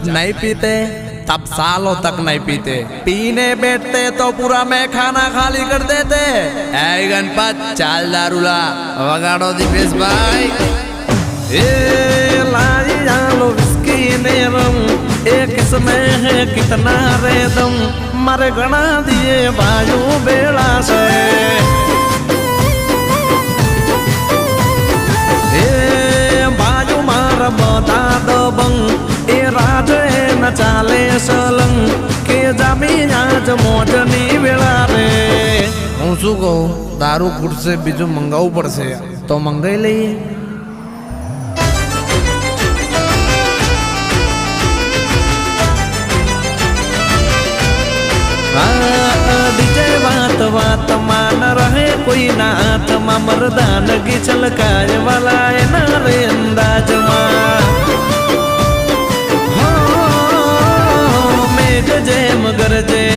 जब नहीं पीते तब सालों तक नहीं पीते, पीने बैठते तो पूरा मैं खाना खाली कर देते। ऐ गणपत चाल दारूला वगाड़ो दीपेश भाई। ए लाई जालो विस्की ने रम, एक इसमें है कितना रेदम, मारे गणा दिए बाजू बेड़ा से। बाजू मार बता दो बंग, ए राज न चाले सलंग, के जामी आज मोजनी वेला रे। હું શું કહું, દારૂ ખૂટશે બીજું મંગાવવું પડશે તો મંગાઈ લઈએ। डीजे बात बात मान रहे कोई नाथ मा मर्दानगी छलकाए वाला है ना रे अंदाज मा।